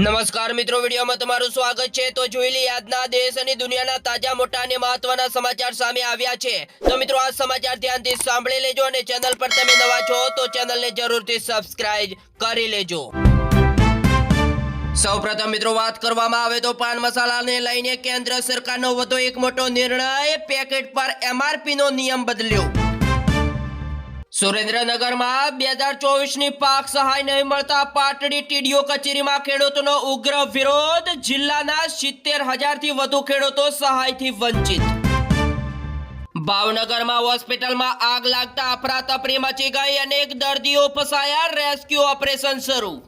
નમસ્કાર મિત્રો, વિડીયોમાં તમારું સ્વાગત છે। તો જોઈ લઈએ આજના દેશ અને દુનિયાના તાજા મોટા અને મહત્વના સમાચાર સામે આવ્યા છે। તો મિત્રો આ સમાચાર ધ્યાનથી સાંભળી લેજો અને ચેનલ પર તમે નવા છો તો ચેનલને જરૂરથી સબસ્ક્રાઇબ કરી લેજો। સૌપ્રથમ મિત્રો વાત કરવામાં આવે તો પાન મસાલાને લઈને કેન્દ્ર સરકારનો વધુ એક મોટો નિર્ણય, પેકેટ પર MRP નો નિયમ બદલ્યો। સુરેન્દ્રનગરમાં 2024ની પાક સહાય નહીં મળતા પાટડી ટીડીઓ કચેરીમાં ખેડૂતોનો ઉગ્ર વિરોધ। જિલ્લાના 70,000થી વધુ ખેડૂતો સહાયથી વંચિત। ભાવનગરમાં હોસ્પિટલમાં આગ લાગતા અફરાતફરી મચી ગઈ, અનેક દર્દીઓ ફસાયા, રેસ્ક્યુ ઓપરેશન શરૂ।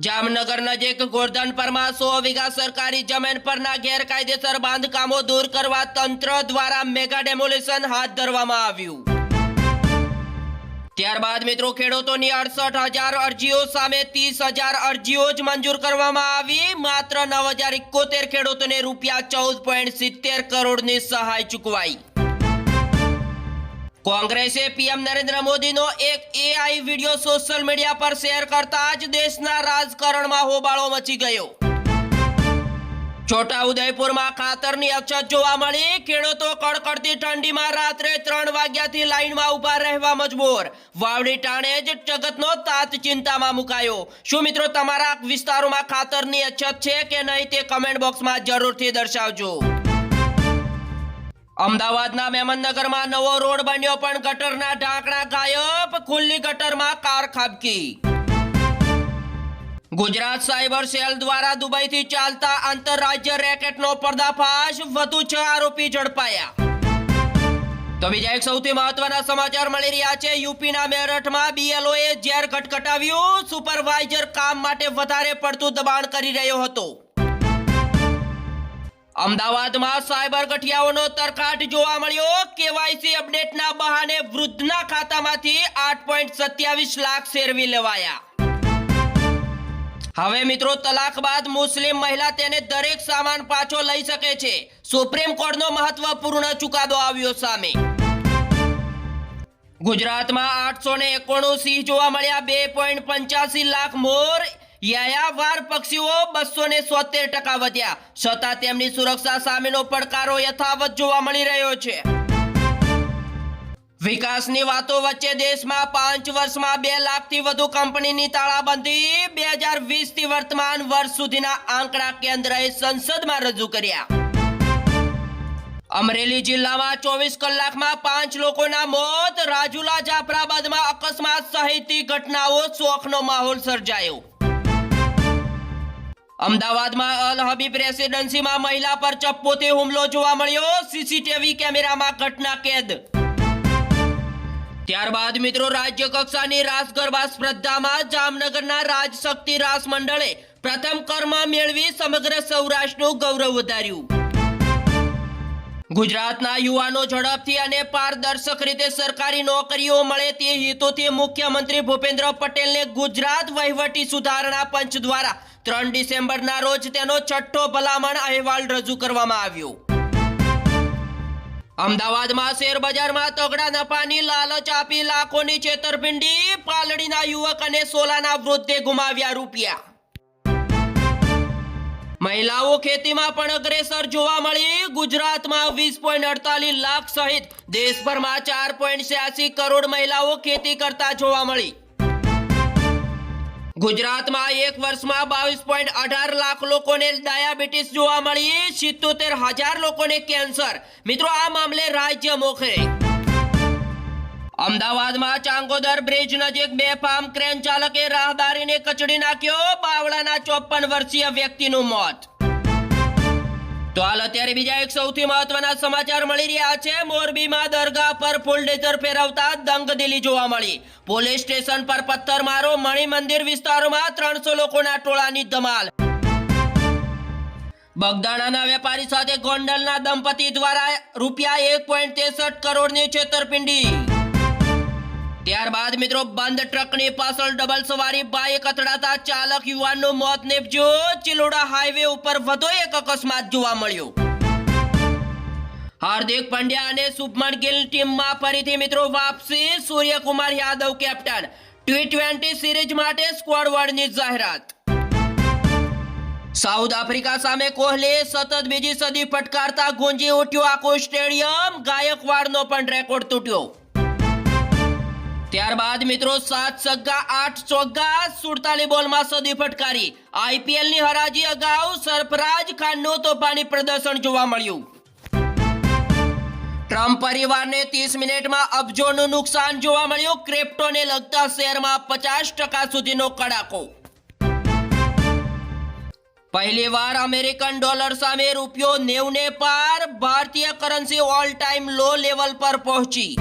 જામનગર નજીક ગોરધનપરમાં 100 વીઘા સરકારી જમીન પરના ગેરકાયદેસર બાંધકામો દૂર કરવા તંત્ર દ્વારા મેગા ડેમોલિશન હાથ ધરવામાં આવ્યું। ત્યારબાદ મિત્રો ખેડૂતોની 68,000 અરજીઓ સામે 30,000 અરજીઓ જ મંજૂર કરવામાં આવી। માત્ર 9,071 ખેડૂતોને રૂપિયા 14.70 કરોડની સહાય ચૂકવાઈ। કોંગ્રેસે પીએમ નરેન્દ્ર મોદીનો એક AI વિડિયો સોશિયલ મીડિયા પર શેર કરતા જ દેશના રાજકારણમાં હોબાળો મચી ગયો। છોટાઉદેપુરમાં ખાતરની અછત જોવા મળી, ખેડૂતો કડકડતી ઠંડીમાં રાત્રે 3 વાગ્યાથી લાઈનમાં ઊભા રહેવા મજબૂર। વાવડી ટાણે જ જગતનો તાત ચિંતામાં મુકાયો। શું મિત્રો તમારા વિસ્તારોમાં ખાતરની અછત છે કે નહીં તે કમેન્ટ બોક્સમાં જરૂરથી દર્શાવજો। અમદાવાદના મેમનનગરમાં નવો રોડ બન્યો પણ ગટરના ઢાંકણા ગાયબ, ખુલ્લી ગટરમાં કાર ખાબકી। ગુજરાત સાયબર સેલ દ્વારા દુબઈથી ચાલતા આંતરરાજ્ય રેકેટનો પર્દાફાશ, વધુ 6 આરોપી ઝડપાયા। તો બીજા એક સૌથી મહત્વના સમાચાર મળી રહ્યા છે। યુપીના મેરઠમાં BLOએ ઝેર ખટખટાવ્યું, સુપરવાઇઝર કામ માટે વધારે પડતું દબાણ કરી રહ્યો હતો। અમદાવાદમાં સાયબર ગઠિયાઓનો તરખાટ જોવા મળ્યો, KYC અપડેટના બહાને વૃદ્ધના ખાતામાંથી 8.27 લાખ શેરવી લેવાયા। હવે મિત્રો તલાક બાદ મુસ્લિમ મહિલા તેને દરેક સામાન પાછો લઈ શકે છે। સુપ્રીમ કોર્ટનો મહત્વપૂર્ણ ચુકાદો આવ્યો સામે। ગુજરાતમાં 891 સિંહ જોવા મળ્યા, 2.85 લાખ મોર, યાયાવાર પક્ષીઓ 273% વધ્યા, છતાં તેમની સુરક્ષા સામેનો પડકારો યથાવત જોવા મળી રહ્યો છે। વિકાસની વાતો વચ્ચે દેશમાં 5 વર્ષમાં 2 લાખથી વધુ કંપનીની તાળાબંધી, 2020થી વર્તમાન વર્ષ સુધીના આંકડા કેન્દ્રએ સંસદમાં રજૂ કર્યા। અમરેલી જિલ્લામાં 24 કલાકમાં 5 લોકોના મોત, રાજુલા જાફરાબાદમાં અકસ્માત સહિતની ઘટનાઓ, શોકનો માહોલ સર્જાયો। અમદાવાદમાં અલ હબીબ રેસિડેન્સીમાં મહિલા પર ચપ્પુથી હુમલો જોવા મળ્યો, CCTV કેમેરામાં ઘટના કેદ। ત્યારબાદ મિત્રો રાજ્ય કક્ષાની રાસ ગરબા સ્પર્ધામાં જામનગરના રાજશક્તિ રાસ મંડળે પ્રથમ કર્મ મેળવી સમગ્ર સૌરાષ્ટ્રનું ગૌરવ વધાર્યું। ગુજરાતના યુવાનો ઝડપથી અને પારદર્શક રીતે સરકારી નોકરીઓ મળે તે હેતુથી મુખ્યમંત્રી ભૂપેન્દ્ર પટેલને ગુજરાત વહીવટી સુધારણા પંચ દ્વારા 3 ડિસેમ્બરના રોજ તેનો 6થો ભલામણ અહેવાલ રજૂ કરવામાં આવ્યો। અમદાવાદમાં શેર બજારમાં તગડા નફાની લાલચ આપી લાખોની છેતરપિંડી, પાલડીના યુવક અને સોલાના વૃદ્ધે ગુમાવ્યા રૂપિયા। મહિલાઓ ખેતીમાં પણ અગ્રેસર જોવા મળી, ગુજરાતમાં 20.48 લાખ સહિત દેશભરમાં 4.86 કરોડ મહિલાઓ ખેતી કરતા જોવા મળી। ગુજરાતમાં એક વર્ષમાં 22.18 લાખ લોકોને ડાયાબિટીસ જોવા મળી, 77,000 લોકોને કેન્સર। મિત્રો આ મામલે રાજ્ય મોખરે। અમદાવાદમાં ચાંગોદર બ્રિજ નજીક બેફામ ક્રેન ચાલકે રાહદારીને કચડી નાખ્યો, બાવળાના 54 વર્ષીય વ્યક્તિનું મોત। તો હાલ અત્યારે બીજા એક સૌથી મહત્વના સમાચાર મળી રહ્યા છે। મોરબીમાં દરગાહ પર ફૂલડેઝર ફેરવતા દંગદિલી જોવા મળી, પોલીસ સ્ટેશન પર પથ્થરમારો, મણિ મંદિર વિસ્તારોમાં 300 લોકોના ટોળાની ધમાલ। બગદાણાના વેપારી સાથે ગોંડલના દંપતી દ્વારા રૂપિયા 1.63 કરોડની છેતરપિંડી। ત્યારબાદ મિત્રો બંધ ટ્રકની પાછળ ડબલ સવારી બાઇક અથડાતા ચાલક યુવાનનું મોત નીપજ્યું, ચિલોડા હાઈવે ઉપર વધુ એક અકસ્માત જોવા મળ્યો। હાર્દિક પંડ્યા અને શુભમન ગિલ ટીમમાં ફરીથી મિત્રો વાપસી, Suryakumar Yadav captain, T20 series માટે સ્ક્વોડ વર્ડની જાહેરાત। સાઉથ આફ્રિકા સામે કોહલી સતત બીજી સદી ફટકારતા ગુંજી ઉઠ્યો આખું સ્ટેડિયમ, ગાયકવાડનો પણ રેકોર્ડ તૂટ્યો. ત્યારબાદ મિત્રો 7 છગ્ગા 8 ચોગ્ગા 47 બોલમાં સદી ફટકારી. આઈપીએલની હરાજી અગાઉ સરફરાજ ખાનનું તોફાની પ્રદર્શન જોવા મળ્યું. ટ્રમ્પ પરિવારને 30 મિનિટમાં અબજોનું નુકસાન જોવા મળ્યું. ક્રિપ્ટોને લગતા શેરમાં 50% સુધીનો કડાકો. પહેલીવાર અમેરિકન ડોલર સામે રૂપિયો 90 ને પાર. ભારતીય currency all time low level પર પહોંચી.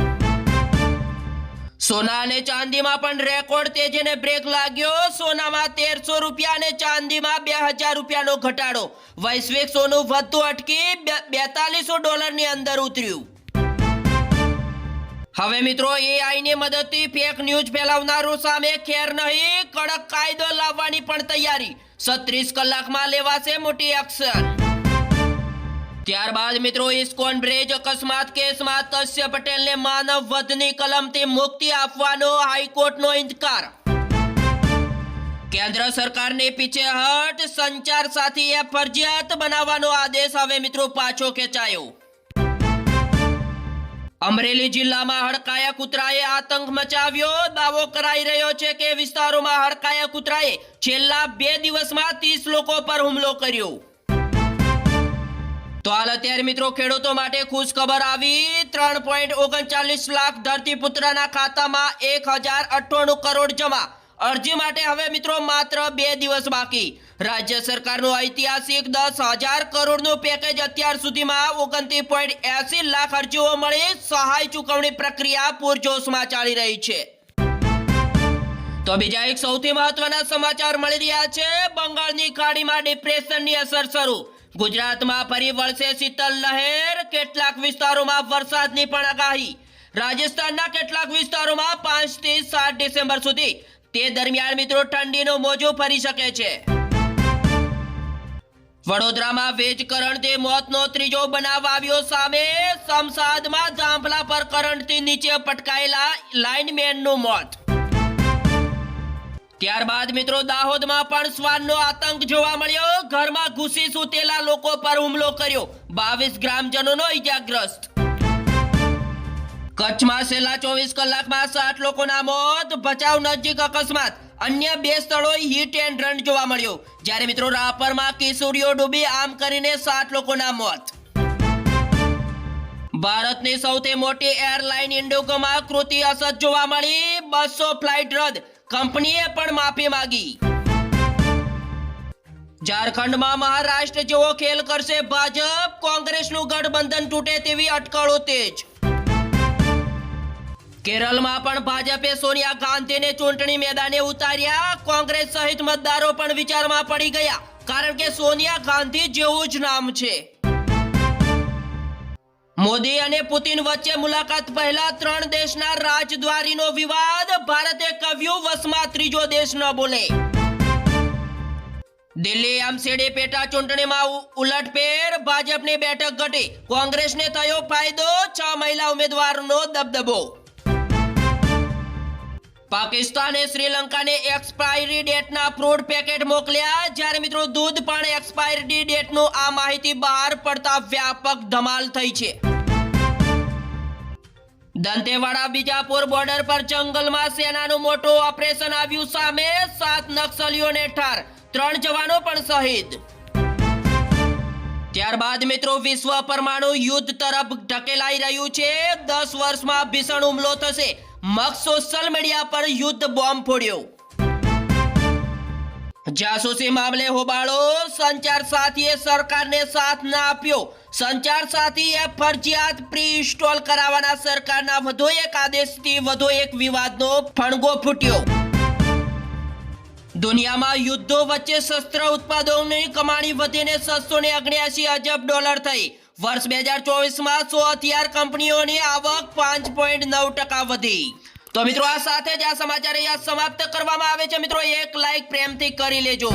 સોના અને ચાંદીમાં પણ રેકોર્ડ તેજીને બ્રેક લાગ્યો. સોનામાં 1300 રૂપિયા અને ચાંદીમાં 2000 રૂપિયાનો ઘટાડો. વૈશ્વિક સોનું વધતું અટકી $4200 અંદર ઉતર્યું. હવે મિત્રો એઆઈની મદદથી ફેક ન્યૂઝ ફેલાવનારો સામે ખેર નહીં, કડક કાયદો લાવવાની પણ તૈયારી. 36 કલાકમાં લેવાશે મોટી એક્શન. ત્યારબાદ મિત્રો ઇસ્કોન બ્રિજ અકસ્માત કેસમાં તસ્ય પટેલને માનવ વધની કલમથી મુક્તિ આપવાનો હાઈકોર્ટનો ઇનકાર. કેન્દ્ર સરકારની પીછેહટ, સંચાર સાથી એપ ફરજિયાત બનાવવાનો આદેશ હવે મિત્રો પાછો ખેંચાયો. અમરેલી જિલ્લામાં હડકાયા કૂતરાએ આતંક મચાવ્યો. દાવો કરાઈ રહ્યો છે કે વિસ્તારોમાં હડકાયા કૂતરાએ છેલ્લા 2 દિવસમાં 30 લોકો પર હુમલો કર્યો. તો હાલ અત્યારે મિત્રો ખેડૂતો માટે ખુશ ખબર આવી. 3.39 લાખ ધરતીપુત્રના ખાતામાં 1098 કરોડ જમા. અરજી માટે હવે મિત્રો માત્ર 2 દિવસ બાકી. રાજ્ય સરકારનું ઐતિહાસિક 10,000 કરોડનું પેકેજ અત્યાર સુધીમાં 29.80 લાખ અરજીઓ મળી. સહાય ચૂકવણી પ્રક્રિયા પૂરજોશમાં ચાલી રહી છે. તો બીજા એક સૌથી મહત્વના સમાચાર મળી રહ્યા છે. બંગાળની ખાડીમાં ડિપ્રેશનની અસર શરૂ. ગુજરાતમાં ફરી વળશે શીતલ લહેર. કેટલાક વિસ્તારોમાં વરસાદની પણ આગાહી. રાજસ્થાનના કેટલાક વિસ્તારોમાં 5 થી 7 ડિસેમ્બર સુધી. તે દરમિયાન મિત્રો ઠંડીનો મોજો ફરી શકે છે. વડોદરામાં વીજ કરંટથી મોતનો ત્રીજો બનાવ આવ્યો સામે. સમસાદમાં જાંફલા પર કરંટથી નીચે પટકાયેલા લાઇનમેનનું મોત. ત્યારબાદ મિત્રો દાહોદમાં પણ શ્વાનનો આતંક જોવા મળ્યો. ઘરમાં ઘૂસી સૂતેલા લોકો પર હુમલો કર્યો. 22 ગ્રામજનોનો ઈજાગ્રસ્ત. કચ્છમાં છેલ્લા 24 કલાકમાં 7 લોકોના મોત. ભચાઉ નજીક અકસ્માત. અન્ય 2 સ્થળોએ હિટ એન્ડ રન જોવા મળ્યો. જ્યારે મિત્રો રાપરમાં કિશોરીઓ ડૂબી. આમ કરીને 7 લોકોના મોત. ભારતની સૌથી મોટી એરલાઇન ઇન્ડિગોમાં કૃતિ અસર જોવા મળી. 200 ફ્લાઇટ રદ. કંપનીએ પણ માફી માંગી. ઝારખંડમાં મહારાષ્ટ્ર જેવો ખેલ કરશે ભાજપ. કોંગ્રેસનું ગઠબંધન તૂટે તેવી અટકળો તેજ. કેરળમાં પણ ભાજપે સોનિયા ગાંધીને ચૂંટણી મેદાને ઉતાર્યા. કોંગ્રેસ સહિત મતદારો પણ વિચારમાં પડી ગયા, કારણ કે સોનિયા ગાંધી જેવું જ નામ છે. મોદી અને પુતિન વચ્ચે મુલાકાત પહેલા 3 દેશના રાજદ્વારીનો વિવાદ. ભારતે કહ્યું વસમાં ત્રીજો દેશ ન બોલે. દિલ્હી એમસીડી પેટા ચૂંટણીમાં ઉલટફેર. ભાજપની બેઠક ઘટી. કોંગ્રેસને થયો ફાયદો. 6 મહિલા ઉમેદવારનો દબદબો. પાકિસ્તાને શ્રીલંકાને એક્સપાયરી ડેટના ફ્રૂટ પેકેટ મોકલ્યા. જ્યારે મિત્રો દૂધ પણ એક્સપાયરી ડેટનું આ માહિતી બહાર પડતા વ્યાપક ધમાલ થઈ છે. દંતેવાડા બીજાપુર બોર્ડર પર જંગલમાં સેનાનું મોટું ઓપરેશન આવ્યું સામે. 7 નક્સલીઓને ઠાર. 3 જવાનો પણ શહીદ. ત્યારબાદ મિત્રો વિશ્વ પરમાણુ યુદ્ધ તરફ ઢકેલાઈ રહ્યું છે. 10 વર્ષમાં ભીષણ હુમલો થશે. મગ સોશિયલ મીડિયા પર યુદ્ધ બોમ્બ ફોડ્યો. જાસૂસી મામલે હોબાળો. સંચાર સાથીએ સરકારને સાથ ના આપ્યો. સંચાર સાથી એપ ફરજિયાત પ્રી ઇન્સ્ટોલ કરાવવાના સરકારના વધુ એક આદેશથી વધુ એક વિવાદનો ફણગો ફૂટ્યો. દુનિયામાં યુદ્ધો વચ્ચે શસ્ત્ર ઉત્પાદનોની કમાણી વધીને $779 અબજ થઈ. વર્ષ 2024માં 100 હથિયાર કંપનીઓની આવક 5.9% વધી. તો મિત્રો આ સાથે જ આ સમાચાર અહીંયા સમાપ્ત કરવામાં આવે છે. મિત્રો એક લાઈક પ્રેમથી કરી લેજો.